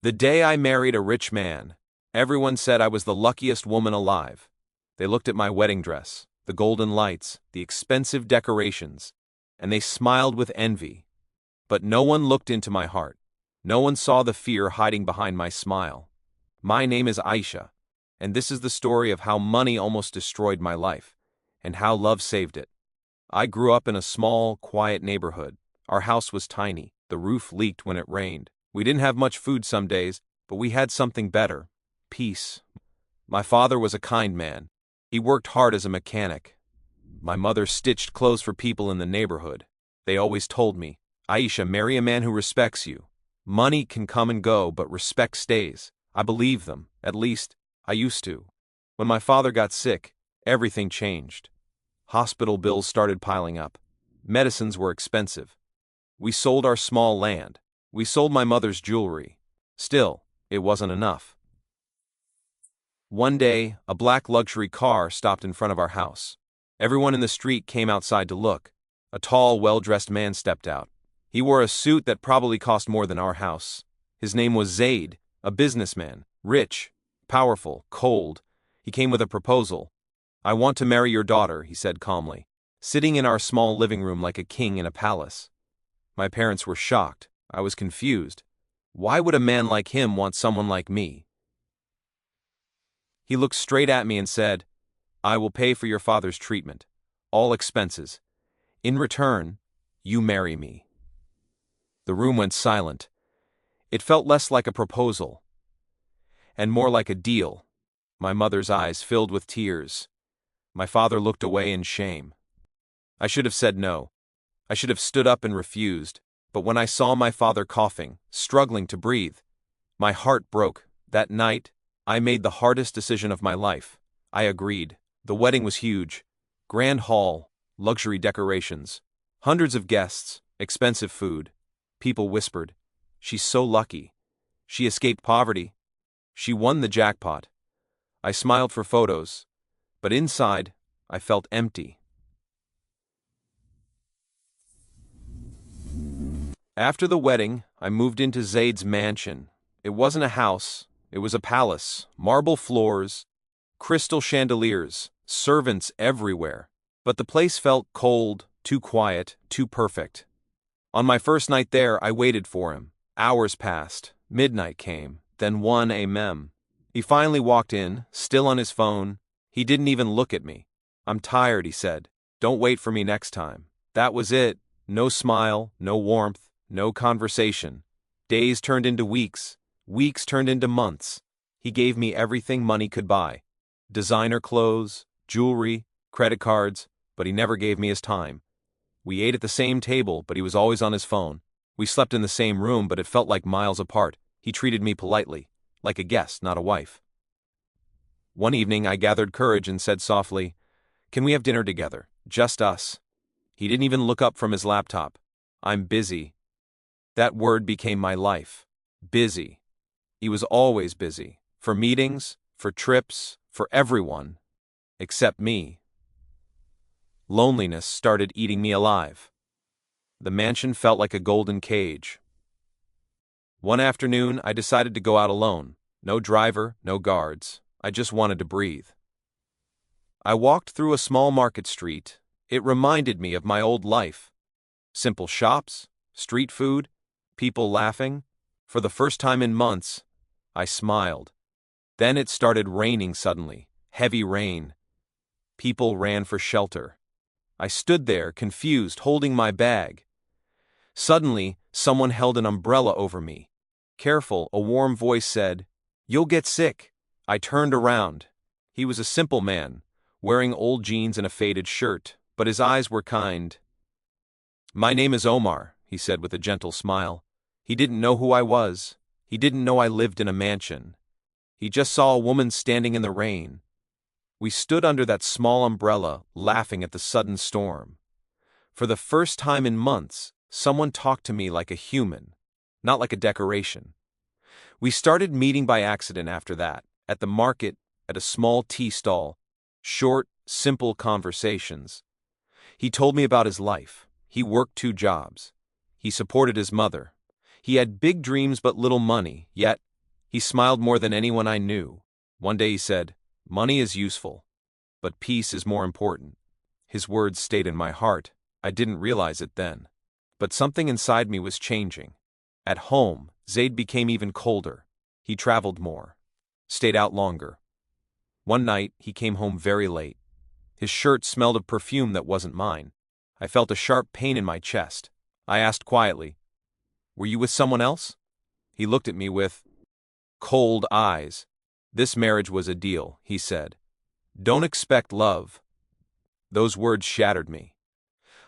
The day I married a rich man, everyone said I was the luckiest woman alive. They looked at my wedding dress, the golden lights, the expensive decorations, and they smiled with envy. But no one looked into my heart. No one saw the fear hiding behind my smile. My name is Aisha, and this is the story of how money almost destroyed my life, and how love saved it. I grew up in a small, quiet neighborhood. Our house was tiny. The roof leaked when it rained. We didn't have much food some days, but we had something better: peace. My father was a kind man. He worked hard as a mechanic. My mother stitched clothes for people in the neighborhood. They always told me, "Aisha, marry a man who respects you. Money can come and go, but respect stays." I believed them. At least, I used to. When my father got sick, everything changed. Hospital bills started piling up. Medicines were expensive. We sold our small land. We sold my mother's jewelry. Still, it wasn't enough. One day, a black luxury car stopped in front of our house. Everyone in the street came outside to look. A tall, well-dressed man stepped out. He wore a suit that probably cost more than our house. His name was Zaid, a businessman, rich, powerful, cold. He came with a proposal. "I want to marry your daughter," he said calmly, sitting in our small living room like a king in a palace. My parents were shocked. I was confused. Why would a man like him want someone like me? He looked straight at me and said, "I will pay for your father's treatment, all expenses. In return, you marry me." The room went silent. It felt less like a proposal and more like a deal. My mother's eyes filled with tears. My father looked away in shame. I should have said no. I should have stood up and refused. But when I saw my father coughing, struggling to breathe, my heart broke. That night, I made the hardest decision of my life. I agreed. The wedding was huge. Grand hall, luxury decorations, hundreds of guests, expensive food. People whispered, "She's so lucky. She escaped poverty. She won the jackpot." I smiled for photos, but inside, I felt empty. After the wedding, I moved into Zaid's mansion. It wasn't a house, it was a palace: marble floors, crystal chandeliers, servants everywhere. But the place felt cold, too quiet, too perfect. On my first night there, I waited for him. Hours passed. Midnight came. Then 1 a.m. He finally walked in, still on his phone. He didn't even look at me. "I'm tired," he said. "Don't wait for me next time." That was it. No smile, no warmth, no conversation. Days turned into weeks. Weeks turned into months. He gave me everything money could buy: designer clothes, jewelry, credit cards, but he never gave me his time. We ate at the same table, but he was always on his phone. We slept in the same room, but it felt like miles apart. He treated me politely, like a guest, not a wife. One evening, I gathered courage and said softly, "Can we have dinner together? Just us?" He didn't even look up from his laptop. "I'm busy." That word became my life. Busy. He was always busy. For meetings, for trips, for everyone. Except me. Loneliness started eating me alive. The mansion felt like a golden cage. One afternoon, I decided to go out alone. No driver, no guards. I just wanted to breathe. I walked through a small market street. It reminded me of my old life. Simple shops, street food, people laughing. For the first time in months, I smiled. Then it started raining suddenly. Heavy rain. People ran for shelter. I stood there, confused, holding my bag. Suddenly, someone held an umbrella over me. "Careful," a warm voice said. "You'll get sick." I turned around. He was a simple man, wearing old jeans and a faded shirt, but his eyes were kind. "My name is Omar," he said with a gentle smile. He didn't know who I was. He didn't know I lived in a mansion. He just saw a woman standing in the rain. We stood under that small umbrella, laughing at the sudden storm. For the first time in months, someone talked to me like a human, not like a decoration. We started meeting by accident after that, at the market, at a small tea stall. Short, simple conversations. He told me about his life. He worked 2 jobs. He supported his mother. He had big dreams but little money, yet He smiled more than anyone I knew. One day he said, "Money is useful, but peace is more important." His words stayed in my heart. I didn't realize it then. But something inside me was changing. At home, Zaid became even colder. He traveled more, stayed out longer. One night, he came home very late. His shirt smelled of perfume that wasn't mine. I felt a sharp pain in my chest. I asked quietly, "Were you with someone else?" He looked at me with cold eyes. "This marriage was a deal," he said. "Don't expect love." Those words shattered me.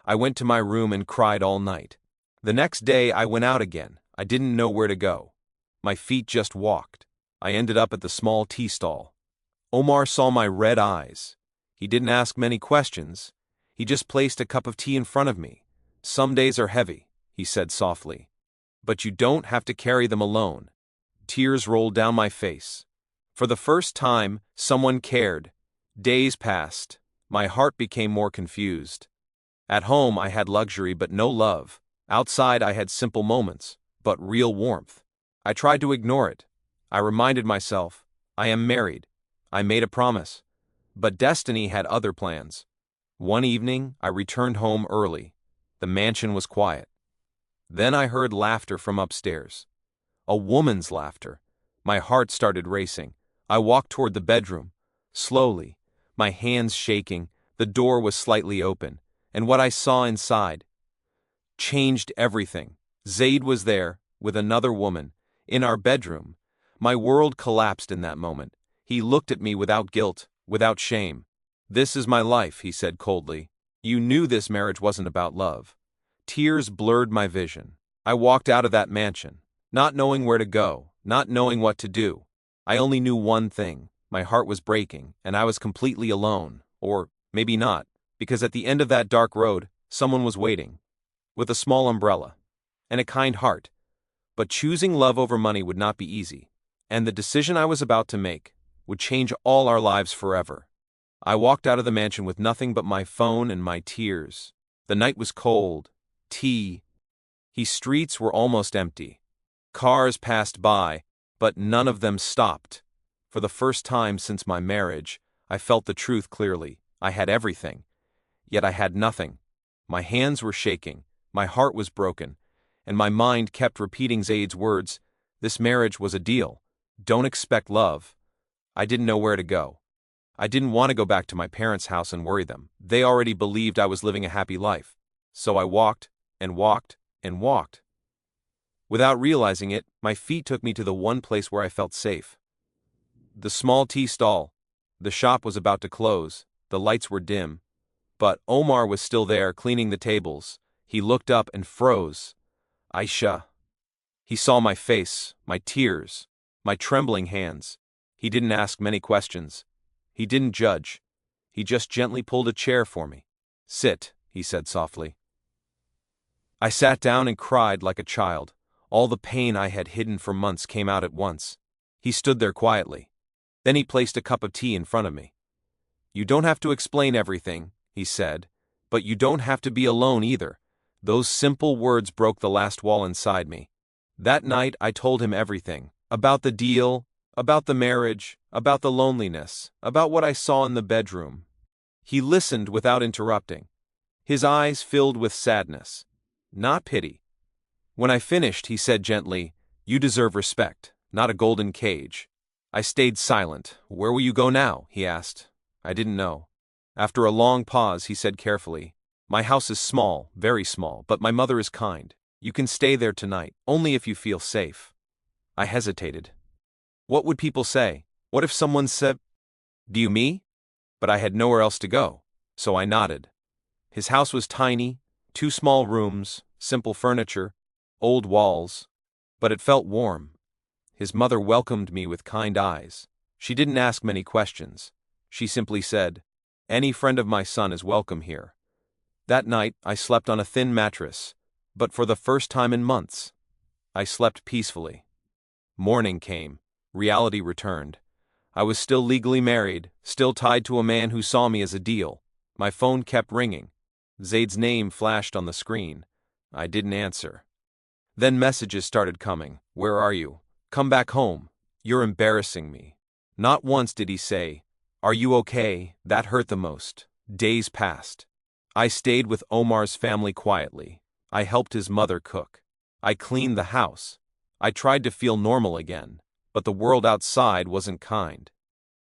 I went to my room and cried all night. The next day I went out again. I didn't know where to go. My feet just walked. I ended up at the small tea stall. Omar saw my red eyes. He didn't ask many questions. He just placed a cup of tea in front of me. "Some days are heavy," he said softly. "But you don't have to carry them alone." Tears rolled down my face. For the first time, someone cared. Days passed. My heart became more confused. At home I had luxury but no love. Outside I had simple moments, but real warmth. I tried to ignore it. I reminded myself, I am married. I made a promise. But destiny had other plans. One evening, I returned home early. The mansion was quiet. Then I heard laughter from upstairs. A woman's laughter. My heart started racing. I walked toward the bedroom. Slowly, my hands shaking, the door was slightly open, and what I saw inside changed everything. Zaid was there, with another woman, in our bedroom. My world collapsed in that moment. He looked at me without guilt, without shame. "This is my life," he said coldly. "You knew this marriage wasn't about love." Tears blurred my vision. I walked out of that mansion, not knowing where to go, not knowing what to do. I only knew one thing. My heart was breaking, and I was completely alone. Or maybe not, because at the end of that dark road, someone was waiting, with a small umbrella, and a kind heart. But choosing love over money would not be easy, and the decision I was about to make would change all our lives forever. I walked out of the mansion with nothing but my phone and my tears. The night was cold. Tea. The streets were almost empty. Cars passed by, but none of them stopped. For the first time since my marriage, I felt the truth clearly. I had everything, yet I had nothing. My hands were shaking, my heart was broken, and my mind kept repeating Zaid's words. This marriage was a deal. Don't expect love. I didn't know where to go. I didn't want to go back to my parents' house and worry them. They already believed I was living a happy life. So I walked and walked and walked. Without realizing it, my feet took me to the one place where I felt safe. The small tea stall. The shop was about to close. The lights were dim. But Omar was still there, cleaning the tables. He looked up and froze. "Aisha." He saw my face, my tears, my trembling hands. He didn't ask many questions. He didn't judge. He just gently pulled a chair for me. "Sit," he said softly. I sat down and cried like a child. All the pain I had hidden for months came out at once. He stood there quietly. Then he placed a cup of tea in front of me. "You don't have to explain everything," he said, "but you don't have to be alone either." Those simple words broke the last wall inside me. That night I told him everything. About the deal, about the marriage, about the loneliness, about what I saw in the bedroom. He listened without interrupting. His eyes filled with sadness, not pity. When I finished, he said gently, "You deserve respect, not a golden cage." I stayed silent. "Where will you go now?" he asked. I didn't know. After a long pause, he said carefully, "My house is small, very small, but my mother is kind. You can stay there tonight, only if you feel safe." I hesitated. What would people say? What if someone said, "Do you me?" But I had nowhere else to go, so I nodded. His house was tiny, 2 small rooms, simple furniture, old walls, but it felt warm. His mother welcomed me with kind eyes. She didn't ask many questions. She simply said, "Any friend of my son is welcome here." That night, I slept on a thin mattress, but for the first time in months, I slept peacefully. Morning came. Reality returned. I was still legally married, still tied to a man who saw me as a deal. My phone kept ringing. Zaid's name flashed on the screen. I didn't answer. Then messages started coming. "Where are you? Come back home. "You're embarrassing me." Not once did he say, "Are you okay?" That hurt the most. Days passed. I stayed with Omar's family quietly. I helped his mother cook. I cleaned the house. I tried to feel normal again, but the world outside wasn't kind.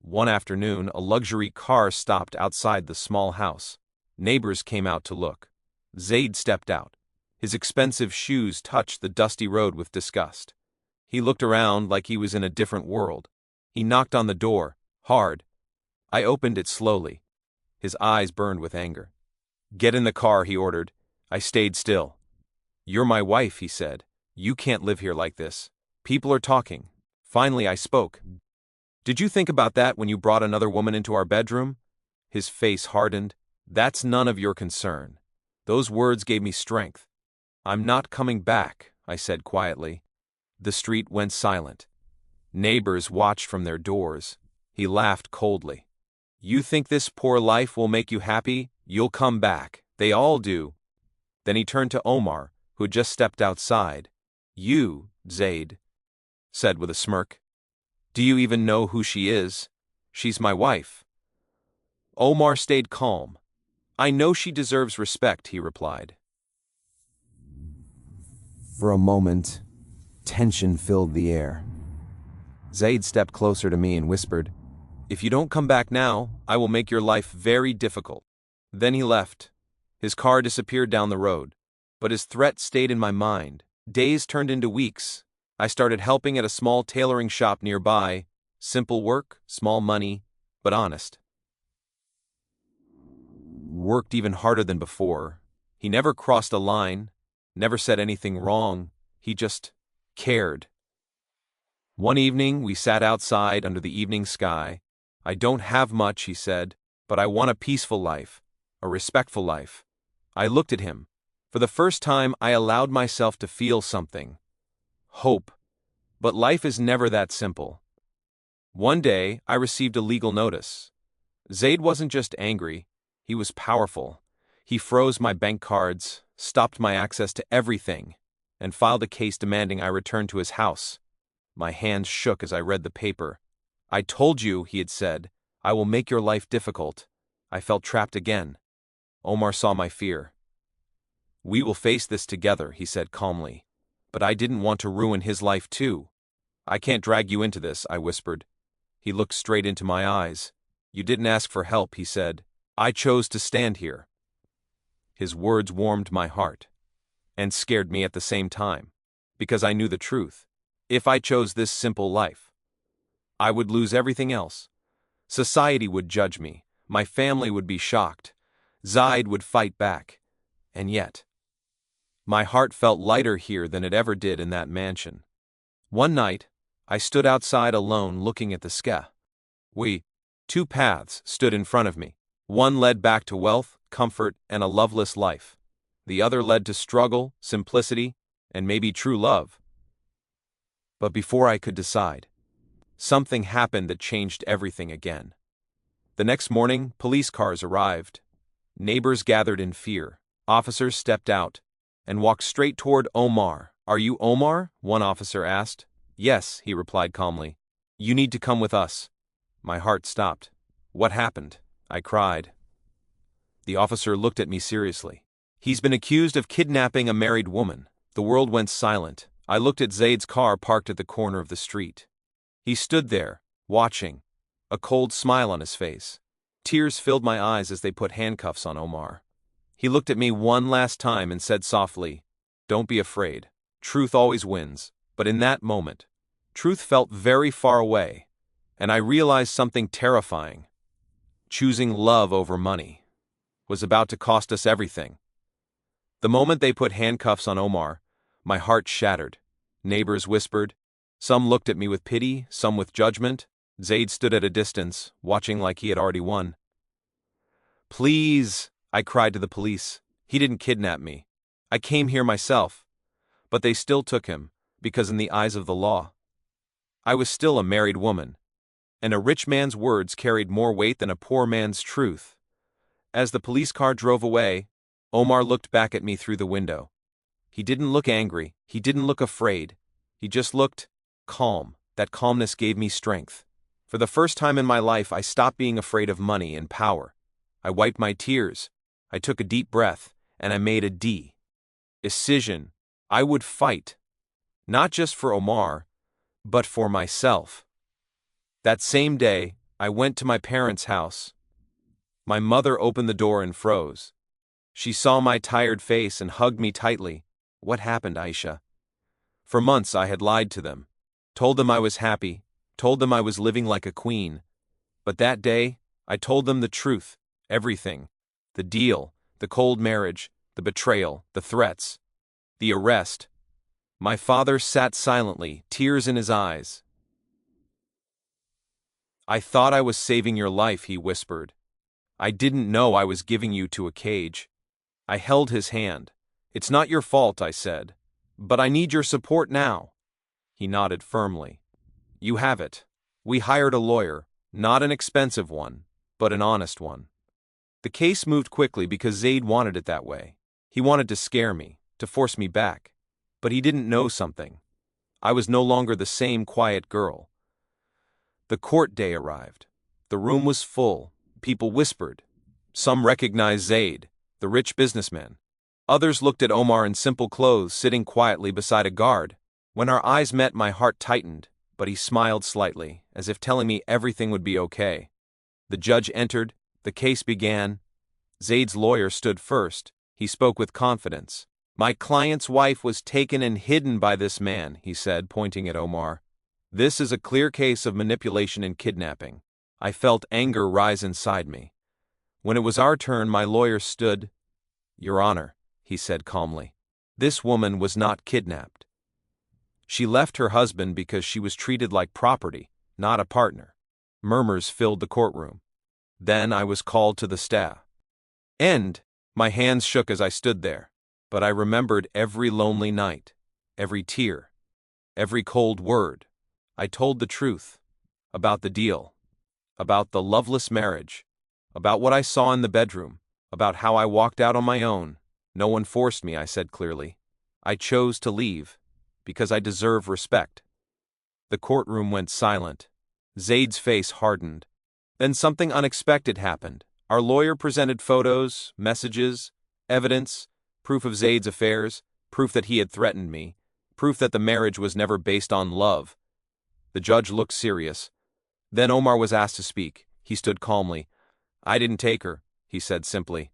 One afternoon, a luxury car stopped outside the small house. Neighbors came out to look. Zaid stepped out. His expensive shoes touched the dusty road with disgust. He looked around like he was in a different world. He knocked on the door, hard. I opened it slowly. His eyes burned with anger. "Get in the car," he ordered. I stayed still. "You're my wife," he said. "You can't live here like this. People are talking." Finally, I spoke. "Did you think about that when you brought another woman into our bedroom?" His face hardened. "That's none of your concern." Those words gave me strength. "I'm not coming back," I said quietly. The street went silent. Neighbors watched from their doors. He laughed coldly. "You think this poor life will make you happy? You'll come back. They all do." Then he turned to Omar, who had just stepped outside. "You, Zaid," said with a smirk. "Do you even know who she is? She's my wife." Omar stayed calm. "I know she deserves respect," he replied. For a moment, tension filled the air. Zaid stepped closer to me and whispered, "If you don't come back now, I will make your life very difficult." Then he left. His car disappeared down the road. But his threat stayed in my mind. Days turned into weeks. I started helping at a small tailoring shop nearby. Simple work, small money, but honest. Worked even harder than before. He never crossed a line, never said anything wrong. He just cared. One evening, we sat outside under the evening sky. "I don't have much," he said, "but I want a peaceful life, a respectful life." I looked at him. For the first time, I allowed myself to feel something. Hope. But life is never that simple. One day, I received a legal notice. Zaid wasn't just angry, he was powerful. He froze my bank cards, stopped my access to everything, and filed a case demanding I return to his house. My hands shook as I read the paper. "I told you," he had said, "I will make your life difficult." I felt trapped again. Omar saw my fear. "We will face this together," he said calmly. But I didn't want to ruin his life too. "I can't drag you into this," I whispered. He looked straight into my eyes. "You didn't ask for help," he said. "I chose to stand here." His words warmed my heart and scared me at the same time, because I knew the truth. If I chose this simple life, I would lose everything else. Society would judge me. My family would be shocked. Zaid would fight back. And yet, my heart felt lighter here than it ever did in that mansion. One night, I stood outside alone looking at the sky. Two paths stood in front of me. One led back to wealth, comfort, and a loveless life. The other led to struggle, simplicity, and maybe true love. But before I could decide, something happened that changed everything again. The next morning, police cars arrived. Neighbors gathered in fear. Officers stepped out and walked straight toward Omar. "Are you Omar?" one officer asked. "Yes," he replied calmly. "You need to come with us." My heart stopped. "What happened?" I cried. The officer looked at me seriously. "He's been accused of kidnapping a married woman." The world went silent. I looked at Zaid's car parked at the corner of the street. He stood there, watching, a cold smile on his face. Tears filled my eyes as they put handcuffs on Omar. He looked at me one last time and said softly, "Don't be afraid. Truth always wins." But in that moment, truth felt very far away, and I realized something terrifying. Choosing love over money was about to cost us everything. The moment they put handcuffs on Omar, my heart shattered. Neighbors whispered. Some looked at me with pity, some with judgment. Zaid stood at a distance, watching like he had already won. "Please," I cried to the police. "He didn't kidnap me. I came here myself." But they still took him, because in the eyes of the law, I was still a married woman, and a rich man's words carried more weight than a poor man's truth. As the police car drove away, Omar looked back at me through the window. He didn't look angry, he didn't look afraid, he just looked calm. That calmness gave me strength. For the first time in my life, I stopped being afraid of money and power. I wiped my tears. I took a deep breath, and I made a decision. I would fight. Not just for Omar, but for myself. That same day, I went to my parents' house. My mother opened the door and froze. She saw my tired face and hugged me tightly. What happened, Aisha? For months I had lied to them. Told them I was happy. Told them I was living like a queen. But that day, I told them the truth. Everything. The deal, the cold marriage, the betrayal, the threats, the arrest. My father sat silently, tears in his eyes. I thought I was saving your life, he whispered. I didn't know I was giving you to a cage. I held his hand. It's not your fault, I said. But I need your support now. He nodded firmly. You have it. We hired a lawyer, not an expensive one, but an honest one. The case moved quickly because Zaid wanted it that way. He wanted to scare me, to force me back. But he didn't know something. I was no longer the same quiet girl. The court day arrived. The room was full. People whispered. Some recognized Zaid, the rich businessman. Others looked at Omar in simple clothes, sitting quietly beside a guard. When our eyes met, my heart tightened, but he smiled slightly, as if telling me everything would be okay. The judge entered. The case began. Zaid's lawyer stood first. He spoke with confidence. My client's wife was taken and hidden by this man, he said, pointing at Omar. This is a clear case of manipulation and kidnapping. I felt anger rise inside me. When it was our turn, my lawyer stood. Your Honor, he said calmly, this woman was not kidnapped. She left her husband because she was treated like property, not a partner. Murmurs filled the courtroom. Then I was called to the stand. My hands shook as I stood there, but I remembered every lonely night, every tear, every cold word. I told the truth about the deal, about the loveless marriage, about what I saw in the bedroom, about how I walked out on my own. No one forced me, I said clearly. I chose to leave, because I deserve respect. The courtroom went silent. Zaid's face hardened. Then something unexpected happened. Our lawyer presented photos, messages, evidence, proof of Zaid's affairs, proof that he had threatened me, proof that the marriage was never based on love. The judge looked serious. Then Omar was asked to speak. He stood calmly. I didn't take her, he said simply.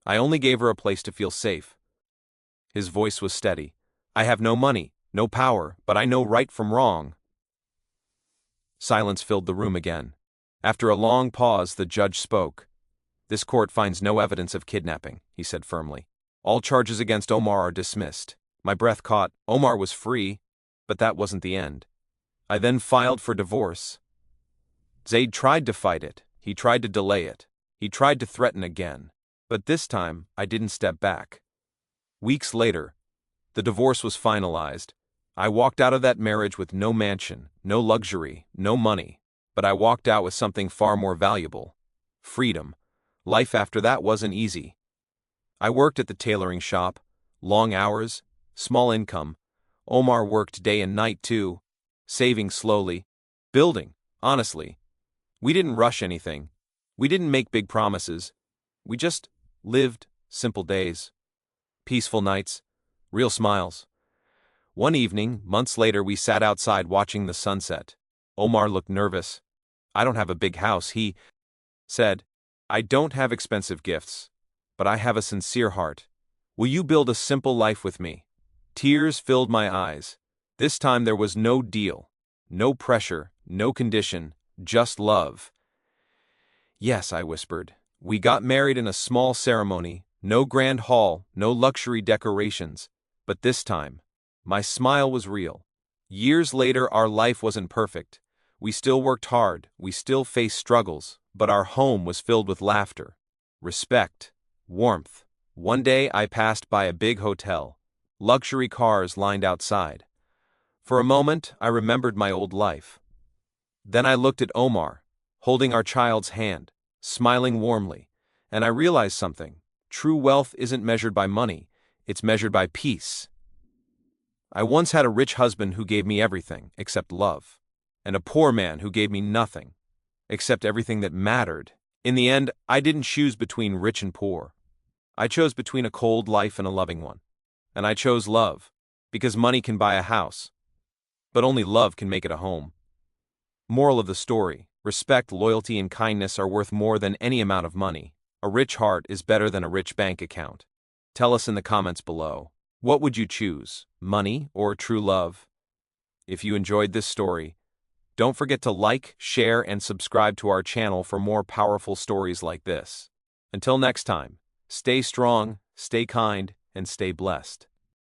I only gave her a place to feel safe. His voice was steady. I have no money, no power, but I know right from wrong. Silence filled the room again. After a long pause, the judge spoke. This court finds no evidence of kidnapping, he said firmly. All charges against Omar are dismissed. My breath caught. Omar was free, but that wasn't the end. I then filed for divorce. Zaid tried to fight it. He tried to delay it. He tried to threaten again. But this time, I didn't step back. Weeks later, the divorce was finalized. I walked out of that marriage with no mansion, no luxury, no money. But I walked out with something far more valuable. Freedom. Life after that wasn't easy. I worked at the tailoring shop. Long hours, small income. Omar worked day and night too. Saving slowly. Building, honestly. We didn't rush anything. We didn't make big promises. We just lived simple days. Peaceful nights. Real smiles. One evening, months later, we sat outside watching the sunset. Omar looked nervous. I don't have a big house, he said. I don't have expensive gifts, but I have a sincere heart. Will you build a simple life with me? Tears filled my eyes. This time there was no deal, no pressure, no condition, just love. Yes, I whispered. We got married in a small ceremony, no grand hall, no luxury decorations. But this time, my smile was real. Years later, our life wasn't perfect. We still worked hard, we still faced struggles, but our home was filled with laughter, respect, warmth. One day I passed by a big hotel. Luxury cars lined outside. For a moment, I remembered my old life. Then I looked at Omar, holding our child's hand, smiling warmly, and I realized something. True wealth isn't measured by money, it's measured by peace. I once had a rich husband who gave me everything except love. and a poor man who gave me nothing, except everything that mattered. In the end, I didn't choose between rich and poor. I chose between a cold life and a loving one. And I chose love, because money can buy a house, but only love can make it a home. Moral of the story: respect, loyalty, and kindness are worth more than any amount of money. A rich heart is better than a rich bank account. Tell us in the comments below. What would you choose, money or true love? If you enjoyed this story, don't forget to like, share, and subscribe to our channel for more powerful stories like this. Until next time, stay strong, stay kind, and stay blessed.